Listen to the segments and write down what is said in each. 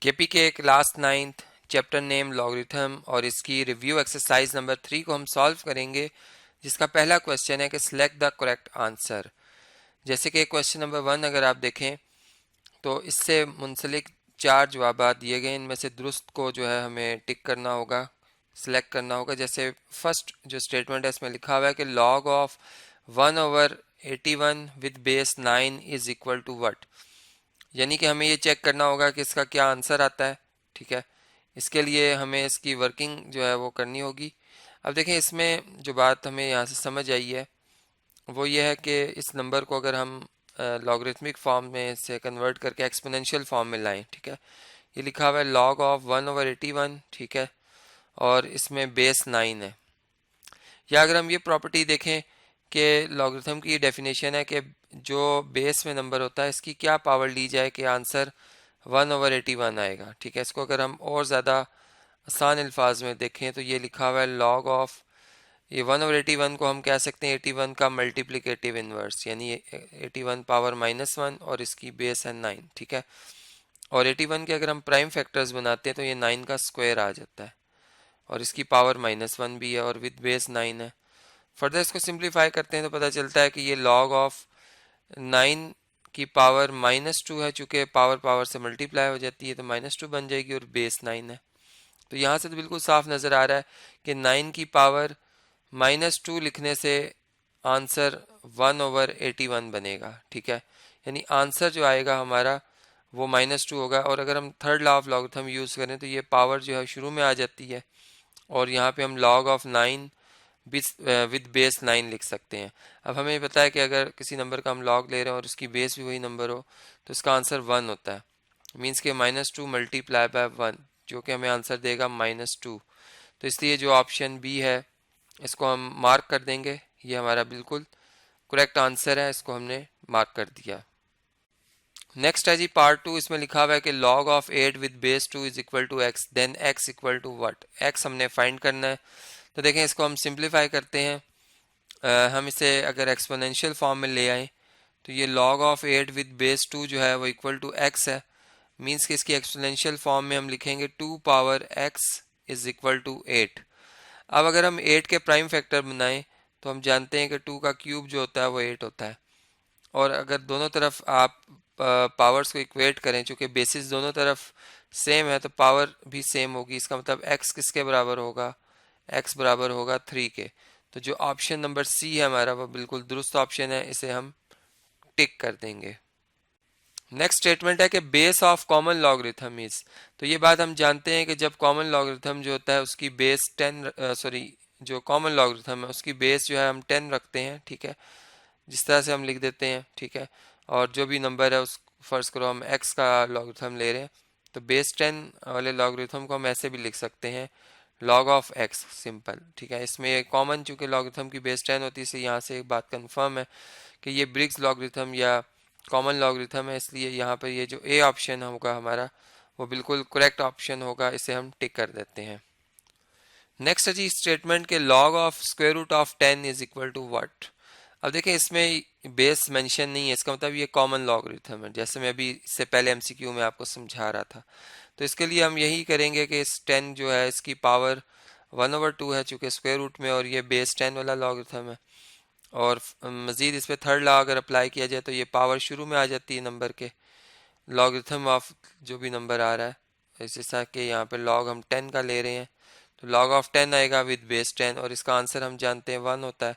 KPK class 9th chapter name logarithm और इसकी review exercise number 3 को हम सॉल्व करेंगे, जिसका पहला क्वेश्चन है कि सिलेक्ट द करेक्ट आंसर। जैसे कि क्वेश्चन नंबर 1 अगर आप देखें तो इससे मुंसलिक 4 जवाब दिए गए, इनमें से दुरुस्त को जो है हमें टिक करना होगा, सिलेक्ट करना होगा। जैसे फर्स्ट जो स्टेटमेंट है इसमें लिखा हुआ है कि log of 1/81 with base 9 is equal to what, यानी कि हमें ये चेक करना होगा कि इसका क्या आंसर आता है। ठीक है, इसके लिए हमें इसकी वर्किंग जो है वो करनी होगी। अब देखें इसमें जो बात हमें यहाँ से समझ आई है वो ये है कि इस नंबर को अगर हम लॉगरिथमिक फॉर्म में से कन्वर्ट करके एक्सपोनेंशियल फॉर्म में लाएं, ठीक है, ये लिखा हुआ है लॉग ऑफ 1/81, ठीक है, और इसमें बेस 9 है। या अगर हम ये प्रॉपर्टी देखें कि लॉगरिथम की डेफिनेशन है कि जो बेस में नंबर होता है इसकी क्या पावर ली जाए कि आंसर 1/81 आएगा। ठीक है, इसको अगर हम और ज़्यादा आसान अल्फाज में देखें तो ये लिखा हुआ है लॉग ऑफ, ये 1/81 को हम कह सकते हैं 81 का मल्टीप्लिकेटिव इनवर्स, यानी 81 पावर -1 और इसकी बेस है 9। ठीक है, और 81 के अगर हम प्राइम फैक्टर्स बनाते हैं तो ये 9 का स्क्वायर आ जाता है और इसकी पावर -1 भी है और विद बेस 9 है। फर्दर इसको सिंप्लीफाई करते हैं तो पता चलता है कि ये लॉग ऑफ 9 की पावर -2 है, चूंकि पावर पावर से मल्टीप्लाई हो जाती है तो -2 बन जाएगी और बेस 9 है। तो यहाँ से तो बिल्कुल साफ नज़र आ रहा है कि 9 की पावर -2 लिखने से आंसर 1/81 बनेगा। ठीक है, यानी आंसर जो आएगा हमारा वो -2 होगा। और अगर हम third law of logarithm use करें तो ये पावर जो है शुरू में आ जाती है और यहाँ पे हम लॉग ऑफ 9 विद बेस 9 लिख सकते हैं। अब हमें पता है कि अगर किसी नंबर का हम लॉग ले रहे हैं और उसकी बेस भी वही नंबर हो तो इसका आंसर 1 होता है, मीन्स के -2 मल्टीप्लाई बाय 1, जो कि हमें आंसर देगा -2। तो इसलिए जो ऑप्शन बी है इसको हम मार्क कर देंगे, ये हमारा बिल्कुल करेक्ट आंसर है, इसको हमने मार्क कर दिया। नेक्स्ट है जी पार्ट 2, इसमें लिखा हुआ है कि log of 8 with base 2 is equal to x, then x equal to what. X हमने फाइंड करना है। तो देखें इसको हम सिंप्लीफाई करते हैं। हम इसे अगर एक्सपोनेंशियल फॉर्म में ले आए तो ये लॉग ऑफ 8 विद बेस 2 जो है वो इक्वल टू एक्स है, मीन्स कि इसकी एक्सपोनेंशियल फॉर्म में हम लिखेंगे 2 power x is equal to 8। अब अगर हम 8 के प्राइम फैक्टर बनाएं तो हम जानते हैं कि 2 का क्यूब जो होता है वो 8 होता है। और अगर दोनों तरफ आप पावर्स को इक्वेट करें, चूंकि बेसिस दोनों तरफ सेम है तो पावर भी सेम होगी। इसका मतलब x किसके बराबर होगा, x बराबर होगा 3 के। तो जो ऑप्शन नंबर सी है हमारा वो बिल्कुल दुरुस्त ऑप्शन है, इसे हम टिक कर देंगे। नेक्स्ट स्टेटमेंट है कि base of common logarithm is, तो ये बात हम जानते हैं कि जब कॉमन लॉगरिथम जो होता है उसकी बेस 10 जो कॉमन लॉगरिथम है उसकी बेस जो है हम 10 रखते हैं। ठीक है, जिस तरह से हम लिख देते हैं। ठीक है, और जो भी नंबर है उस फर्ज करो हम x का लॉगरिथम ले रहे हैं तो बेस 10 वाले लॉगरिथम को हम ऐसे भी लिख सकते हैं log ऑफ x, सिंपल। ठीक है, इसमें कॉमन चूंकि लॉगरिथम की बेस 10 होती है इसलिए यहाँ से एक बात कंफर्म है कि ये ब्रिग्स लॉगरिथम या कॉमन लॉगरिथम है, इसलिए यहाँ पर ये जो ए ऑप्शन होगा हमारा वो बिल्कुल करेक्ट ऑप्शन होगा, इसे हम टिक कर देते हैं। नेक्स्ट है जी स्टेटमेंट के log of square root of 10 is equal to what. अब देखें इसमें बेस मेंशन नहीं है, इसका मतलब ये कॉमन लॉगरिथम है, जैसे मैं अभी इससे पहले एमसीक्यू में आपको समझा रहा था। तो इसके लिए हम यही करेंगे कि इस 10 जो है इसकी पावर 1/2 है चूंकि स्क्वायर रूट में, और ये बेस 10 वाला लॉगरिथम है। और मज़ीद इस पर थर्ड लॉ अगर अप्लाई किया जाए तो ये पावर शुरू में आ जाती है नंबर के, लॉगरिथम ऑफ जो भी नंबर आ रहा है। जैसा कि यहाँ पे लॉग हम 10 का ले रहे हैं तो लॉग ऑफ 10 आएगा विद बेस 10 और इसका आंसर हम जानते हैं 1 होता है।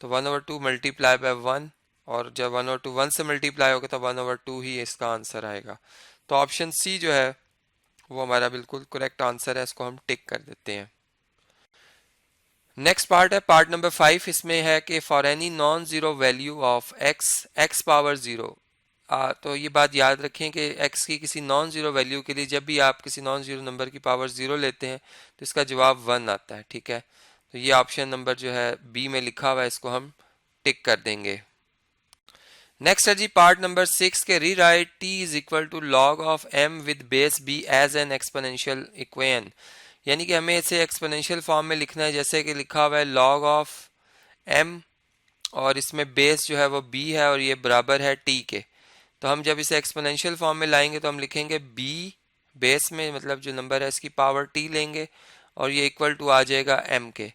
तो 1/2 मल्टीप्लाई बाय 1, और जब 1/2 1 से मल्टीप्लाई होगा तो 1/2 ही इसका आंसर आएगा। तो ऑप्शन सी जो है वो हमारा बिल्कुल करेक्ट आंसर है, इसको हम टिक कर देते हैं। नेक्स्ट पार्ट है पार्ट नंबर 5, इसमें है कि for any non zero value of x power 0। तो ये बात याद रखें कि x की किसी नॉन जीरो वैल्यू के लिए जब भी आप किसी नॉन जीरो नंबर की पावर 0 लेते हैं तो इसका जवाब 1 आता है। ठीक है, तो ये ऑप्शन नंबर जो है बी में लिखा हुआ है, इसको हम टिक कर देंगे। नेक्स्ट है जी पार्ट नंबर 6 के rewrite t is equal to log of m with base b as an exponential equation, यानी कि हमें इसे एक्सपोनेंशियल फॉर्म में लिखना है, जैसे कि लिखा हुआ है log ऑफ m और इसमें बेस जो है वो b है और ये बराबर है t के। तो हम जब इसे एक्सपोनेंशियल फॉर्म में लाएंगे तो हम लिखेंगे b बेस में मतलब जो नंबर है इसकी पावर t लेंगे और ये इक्वल टू आ जाएगा m के,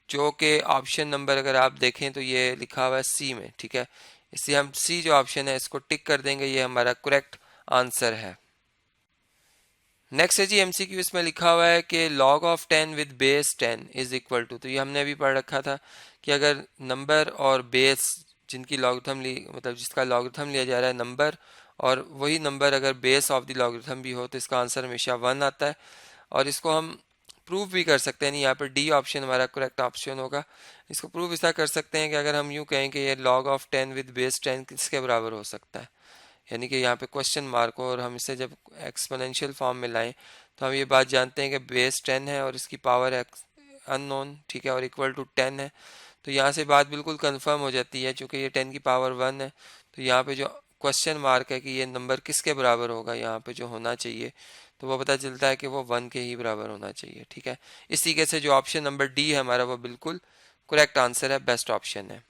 जो कि ऑप्शन नंबर अगर आप देखें तो ये लिखा हुआ है सी में, ठीक है। इसलिए हम सी जो ऑप्शन है इसको टिक कर देंगे, ये हमारा करेक्ट आंसर है। नेक्स्ट है जी एमसीक्यू, इसमें लिखा हुआ है कि log of 10 with base 10 is equal to, तो ये हमने अभी पढ़ रखा था कि अगर नंबर और बेस जिनकी लॉगरिथम ली मतलब जिसका लॉगरिथम लिया जा रहा है नंबर, और वही नंबर अगर बेस ऑफ द लॉगरिथम भी हो तो इसका आंसर हमेशा 1 आता है। और इसको हम प्रूव भी कर सकते हैं, नहीं यहाँ पर डी ऑप्शन हमारा करेक्ट ऑप्शन होगा। इसको प्रूव ऐसा कर सकते हैं कि अगर हम यूँ कहें कि ये log ऑफ 10 विद बेस 10 किसके बराबर हो सकता है, यानी कि यहाँ पे क्वेश्चन मार्क हो और हम इसे जब एक्सपोनेंशियल फॉर्म में लाएं तो हम ये बात जानते हैं कि बेस 10 है और इसकी पावर है अननोन, ठीक है, और इक्वल टू 10 है। तो यहाँ से बात बिल्कुल कंफर्म हो जाती है, चूँकि ये 10 की पावर 1 है। तो यहाँ पे जो क्वेश्चन मार्क है कि ये नंबर किसके बराबर होगा, यहाँ पे जो होना चाहिए तो वो पता चलता है कि वो 1 के ही बराबर होना चाहिए, ठीक है। इस तरीके से जो ऑप्शन नंबर डी है हमारा वो बिल्कुल करेक्ट आंसर है, बेस्ट ऑप्शन है।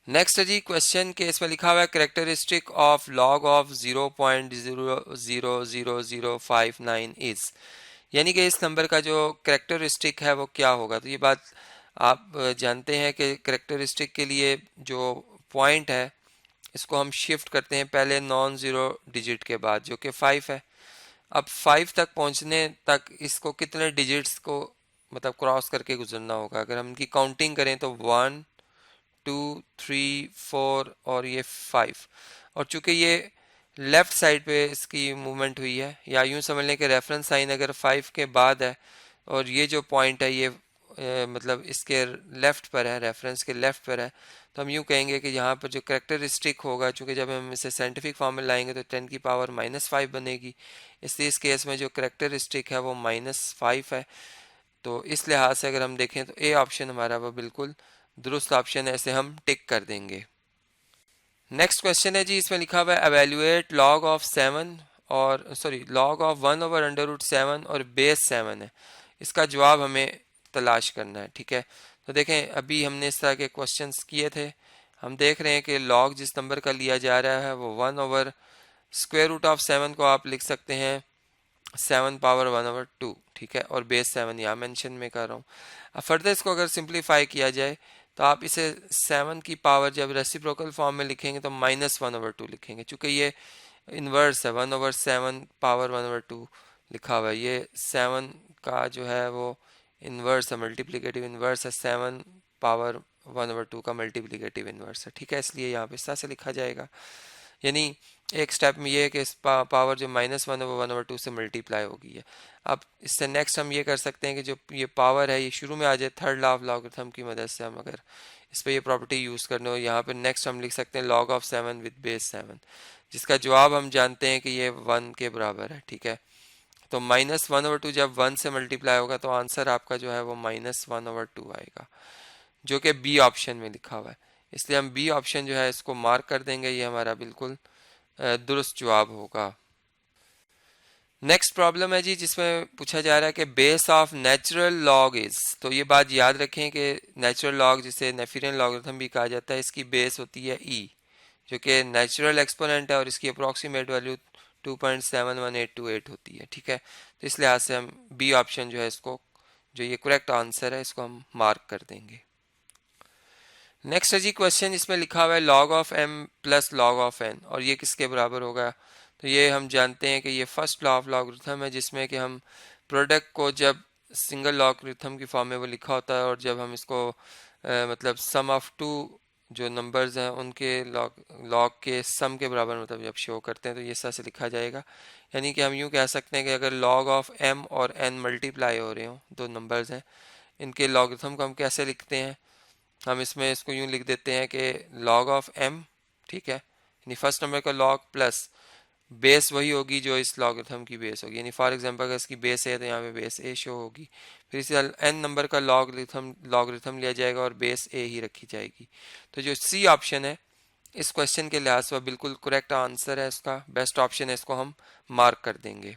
नेक्स्ट है जी क्वेश्चन के इसमें लिखा हुआ है characteristic of log of 0.000059 is, यानी कि इस नंबर का जो करेक्टरिस्टिक है वो क्या होगा। तो ये बात आप जानते हैं कि करेक्टरिस्टिक के लिए जो पॉइंट है इसको हम शिफ्ट करते हैं पहले नॉन ज़ीरो डिजिट के बाद, जो कि 5 है। अब 5 तक पहुंचने तक इसको कितने डिजिट्स को मतलब क्रॉस करके गुजरना होगा। अगर हम इनकी काउंटिंग करें तो 1 2 3 4 और ये 5, और चूंकि ये लेफ्ट साइड पे इसकी मूवमेंट हुई है, या यूं समझ लें कि रेफरेंस साइन अगर 5 के बाद है और ये जो पॉइंट है ये मतलब इसके लेफ्ट पर है, रेफरेंस के लेफ्ट पर है, तो हम यूं कहेंगे कि यहाँ पर जो करेक्टरिस्टिक होगा, चूंकि जब हम इसे साइंटिफिक फॉर्म में लाएंगे तो 10 की पावर -5 बनेगी, इसलिए इस केस में जो करेक्टरिस्टिक है वो -5 है। तो इस लिहाज से अगर हम देखें तो ए ऑप्शन हमारा वो बिल्कुल दुरुस्त ऑप्शन है, इसे हम टिक कर देंगे। नेक्स्ट क्वेश्चन है जी, इसमें लिखा हुआ है एवेल्युएट लॉग ऑफ 7 और सॉरी लॉग ऑफ 1/√7 और बेस 7 है, इसका जवाब हमें तलाश करना है, ठीक है। तो देखें अभी हमने इस तरह के क्वेश्चंस किए थे, हम देख रहे हैं कि लॉग जिस नंबर का लिया जा रहा है वो 1/√7 को आप लिख सकते हैं 7 पावर 1/2, ठीक है, और बेस 7 यहाँ मेंशन में कर रहा हूँ। अब फर्दर इसको अगर सिंप्लीफाई किया जाए तो आप इसे 7 की पावर जब रेसिप्रोकल फॉर्म में लिखेंगे तो -1/2 लिखेंगे, चूंकि ये इन्वर्स है 1/7 पावर 1/2 लिखा हुआ है, ये 7 का जो है वो इन्वर्स है, मल्टीप्लिकेटिव इन्वर्स है, 7 पावर 1/2 का मल्टीप्लिकेटिव इन्वर्स है, ठीक है। इसलिए यहाँ पे इस तरह से लिखा जाएगा, यानी एक स्टेप में ये है कि इस पावर जो -1 है वो 1/2 से मल्टीप्लाई होगी है। अब इससे नेक्स्ट हम ये कर सकते हैं कि जो ये पावर है ये शुरू में आ जाए थर्ड लॉ ऑफ लॉगरिथम की मदद से, हम अगर इस पर ये प्रॉपर्टी यूज़ करने हो, यहाँ पे नेक्स्ट हम लिख सकते हैं log ऑफ 7 विद बेस 7, जिसका जवाब हम जानते हैं कि ये 1 के बराबर है, ठीक है। तो -1/2 जब 1 से मल्टीप्लाई होगा तो आंसर आपका जो है वो -1/2 आएगा, जो कि बी ऑप्शन में लिखा हुआ है। इसलिए हम बी ऑप्शन जो है इसको मार्क कर देंगे, ये हमारा बिल्कुल दुरुस्त जवाब होगा। नेक्स्ट प्रॉब्लम है जी, जिसमें पूछा जा रहा है कि base of natural log is, तो ये बात याद रखें कि नेचुरल लॉग जिसे नेफिरियन लॉगरिथम भी कहा जाता है, इसकी बेस होती है ई, जो कि नेचुरल एक्सपोनेंट है और इसकी अप्रॉक्सीमेट वैल्यू 2.71828 होती है, ठीक है। तो इस लिहाज से हम बी ऑप्शन जो है इसको, जो ये करेक्ट आंसर है, इसको हम मार्क कर देंगे। नेक्स्ट है जी क्वेश्चन, इसमें लिखा हुआ है log of m plus log of n, और ये किसके बराबर होगा। तो ये हम जानते हैं कि ये फर्स्ट लॉ ऑफ लॉगरिथम है, जिसमें कि हम प्रोडक्ट को जब सिंगल लॉगरिथम की फॉर्म में वो लिखा होता है, और जब हम इसको मतलब सम ऑफ टू जो नंबर्स हैं उनके लॉग के सम के बराबर मतलब जब शो करते हैं तो ये इस तरह से लिखा जाएगा। यानी कि हम यूँ कह सकते हैं कि अगर log ऑफ m और n मल्टीप्लाई हो रहे हों, दो नंबर्स हैं, इनके लॉगरिथम को हम कैसे लिखते हैं, हम इसमें इसको यूं लिख देते हैं कि log ऑफ m, ठीक है, यानी फर्स्ट नंबर का log प्लस बेस वही होगी जो इस लॉगरिथम की बेस होगी, यानी फॉर एग्जांपल अगर इसकी बेस है तो यहाँ पे बेस a शो होगी, फिर इसे n नंबर का लॉगरिथम लिया जाएगा और बेस a ही रखी जाएगी। तो जो सी ऑप्शन है इस क्वेश्चन के लिहाज से बिल्कुल करेक्ट आंसर है, इसका बेस्ट ऑप्शन है, इसको हम मार्क कर देंगे।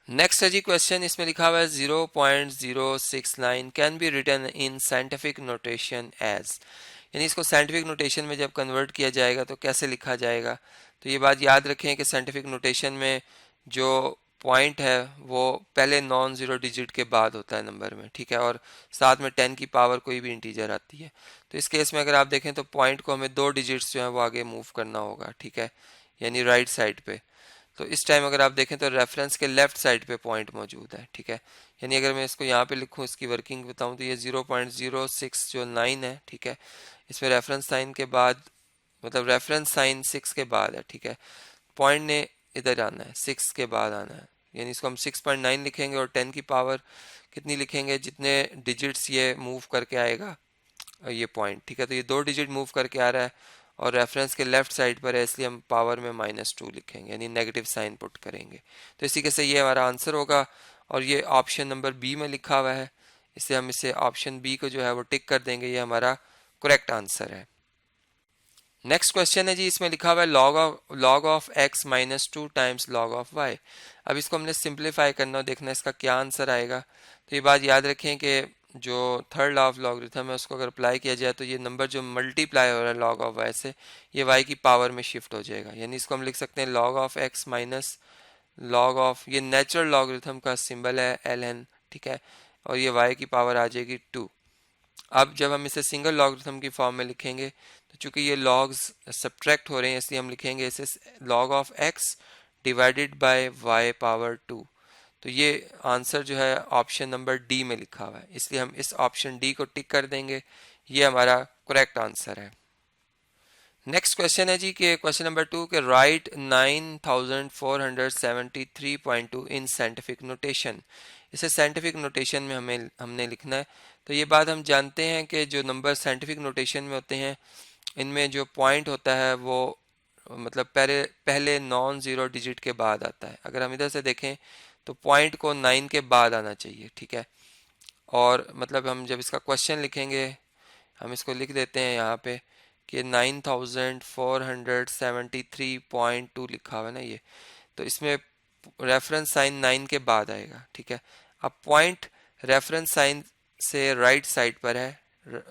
नेक्स्ट है जी क्वेश्चन, इसमें लिखा हुआ है 0.069 can be written in scientific notation as, यानी इसको साइंटिफिक नोटेशन में जब कन्वर्ट किया जाएगा तो कैसे लिखा जाएगा। तो ये बात याद रखें कि साइंटिफिक नोटेशन में जो पॉइंट है वो पहले नॉन ज़ीरो डिजिट के बाद होता है नंबर में, ठीक है, और साथ में 10 की पावर कोई भी इंटीजर आती है। तो इस केस में अगर आप देखें तो पॉइंट को हमें 2 डिजिट्स जो है वो आगे मूव करना होगा, ठीक है, यानी राइट साइड पे। तो इस टाइम अगर आप देखें तो रेफरेंस के लेफ्ट साइड पे पॉइंट मौजूद है, ठीक है, यानी अगर मैं इसको यहाँ पे लिखूँ, इसकी वर्किंग बताऊँ तो ये 0.06 जो 9 है, ठीक है, इसमें रेफरेंस साइन के बाद, मतलब रेफरेंस साइन 6 के बाद है, ठीक है, पॉइंट ने इधर आना है, 6 के बाद आना है, यानी इसको हम 6.9 लिखेंगे और 10 की पावर कितनी लिखेंगे, जितने डिजिट्स ये मूव करके आएगा ये पॉइंट, ठीक है, तो ये 2 डिजिट मूव करके आ रहा है और रेफरेंस के लेफ्ट साइड पर है, इसलिए हम पावर में -2 लिखेंगे, यानी नेगेटिव साइन पुट करेंगे। तो इसी के से ये हमारा आंसर होगा और ये ऑप्शन नंबर बी में लिखा हुआ है, इससे हम इसे ऑप्शन बी को जो है वो टिक कर देंगे, ये हमारा करेक्ट आंसर है। नेक्स्ट क्वेश्चन है जी, इसमें लिखा हुआ है log of x -2 times log of y। अब इसको हमने सिंप्लीफाई करना और देखना इसका क्या आंसर आएगा। तो ये बात याद रखें कि जो थर्ड लॉ ऑफ लॉगरिथम है उसको अगर अप्लाई किया जाए तो ये नंबर जो मल्टीप्लाई हो रहा है लॉग ऑफ y से, ये y की पावर में शिफ्ट हो जाएगा, यानी इसको हम लिख सकते हैं log of x minus log of, ये नेचुरल लॉगरिथम का सिंबल है ln, ठीक है, और ये y की पावर आ जाएगी 2। अब जब हम इसे सिंगल लॉगरिथम की फॉर्म में लिखेंगे तो चूंकि ये लॉग्स सब्ट्रैक्ट हो रहे हैं इसलिए हम लिखेंगे इसे log of x divided by y power 2। तो ये आंसर जो है ऑप्शन नंबर डी में लिखा हुआ है, इसलिए हम इस ऑप्शन डी को टिक कर देंगे, ये हमारा करेक्ट आंसर है। नेक्स्ट क्वेश्चन है जी कि क्वेश्चन नंबर 2 के राइट 9473.2 इन साइंटिफिक नोटेशन। इसे साइंटिफिक नोटेशन में हमने लिखना है। तो ये बात हम जानते हैं कि जो नंबर साइंटिफिक नोटेशन में होते हैं इनमें जो पॉइंट होता है वो मतलब पहले नॉन ज़ीरो डिजिट के बाद आता है। अगर हम इधर से देखें तो पॉइंट को 9 के बाद आना चाहिए, ठीक है, और मतलब हम जब इसका क्वेश्चन लिखेंगे हम इसको लिख देते हैं यहाँ पे कि 9473.2 लिखा हुआ है ना ये, तो इसमें रेफरेंस साइन 9 के बाद आएगा, ठीक है। अब पॉइंट रेफरेंस साइन से राइट साइड पर है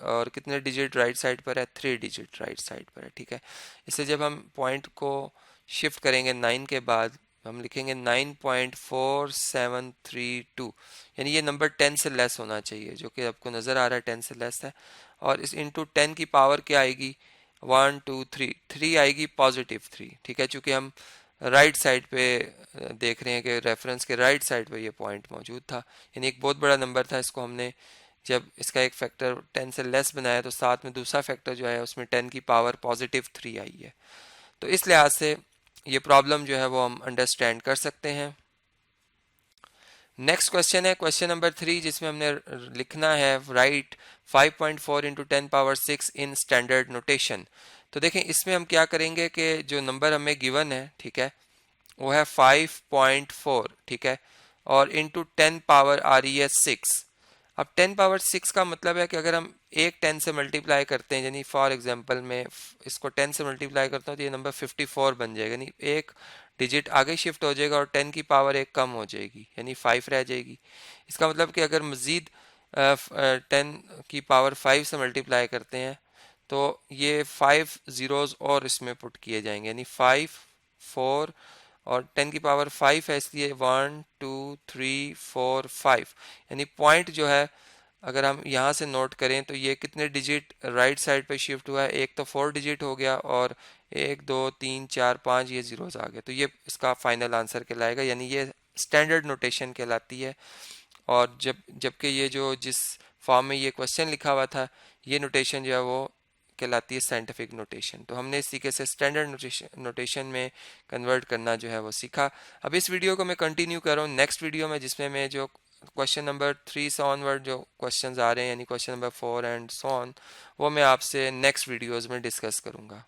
और कितने डिजिट राइट साइड पर है, 3 डिजिट राइट साइड पर है, ठीक है। इससे जब हम पॉइंट को शिफ्ट करेंगे 9 के बाद हम लिखेंगे 9.4732, यानी ये नंबर 10 से लेस होना चाहिए, जो कि आपको नज़र आ रहा है 10 से लेस है। और इस इंटू 10 की पावर क्या आएगी, 1 2 3 3 आएगी +3, ठीक है, चूँकि हम राइट साइड पे देख रहे हैं कि रेफरेंस के राइट साइड पे ये पॉइंट मौजूद था, यानी एक बहुत बड़ा नंबर था। इसको हमने जब इसका एक फैक्टर 10 से लेस बनाया तो साथ में दूसरा फैक्टर जो है उसमें 10 की पावर +3 आई है। तो इस लिहाज से ये प्रॉब्लम जो है वो हम अंडरस्टैंड कर सकते हैं। नेक्स्ट क्वेश्चन है क्वेश्चन नंबर 3, जिसमें हमने लिखना है right 5.4 into 10 power 6 in standard notation. तो देखें इसमें हम क्या करेंगे कि जो नंबर हमें गिवन है, ठीक है, वो है 5.4, ठीक है, और इंटू 10 पावर आ रही है 6। अब 10 पावर 6 का मतलब है कि अगर हम एक 10 से मल्टीप्लाई करते हैं, यानी फॉर एग्जांपल मैं इसको 10 से मल्टीप्लाई करता हूँ तो ये नंबर 54 बन जाएगा, यानी एक डिजिट आगे शिफ्ट हो जाएगा और 10 की पावर एक कम हो जाएगी, यानी 5 रह जाएगी। इसका मतलब कि अगर मज़ीद 10 की पावर 5 से मल्टीप्लाई करते हैं तो ये 5 ज़ीरोज़ और इसमें पुट किए जाएंगे, यानी 5 4 और 10 की पावर 5 है, इसलिए 1 2 3 4 5, यानी पॉइंट जो है अगर हम यहाँ से नोट करें तो ये कितने डिजिट राइट साइड पे शिफ्ट हुआ है, एक तो 4 डिजिट हो गया और 1 2 3 4 5 ये ज़ीरोज़ आ गए, तो ये इसका फाइनल आंसर कहलाएगा, यानी ये स्टैंडर्ड नोटेशन कहलाती है। और जबकि ये जो जिस फॉर्म में ये क्वेश्चन लिखा हुआ था ये नोटेशन जो है वो कहलाती है साइंटिफिक नोटेशन। तो हमने इस तरीके से स्टैंडर्ड नोटेशन में कन्वर्ट करना जो है वो सीखा। अब इस वीडियो को मैं कंटिन्यू कर रहा हूँ नेक्स्ट वीडियो में, जिसमें मैं जो क्वेश्चन नंबर 3 से ऑनवर्ड जो क्वेश्चंस आ रहे हैं, यानी question number 4 and so on, वो मैं आपसे नेक्स्ट वीडियोज़ में डिस्कस करूँगा।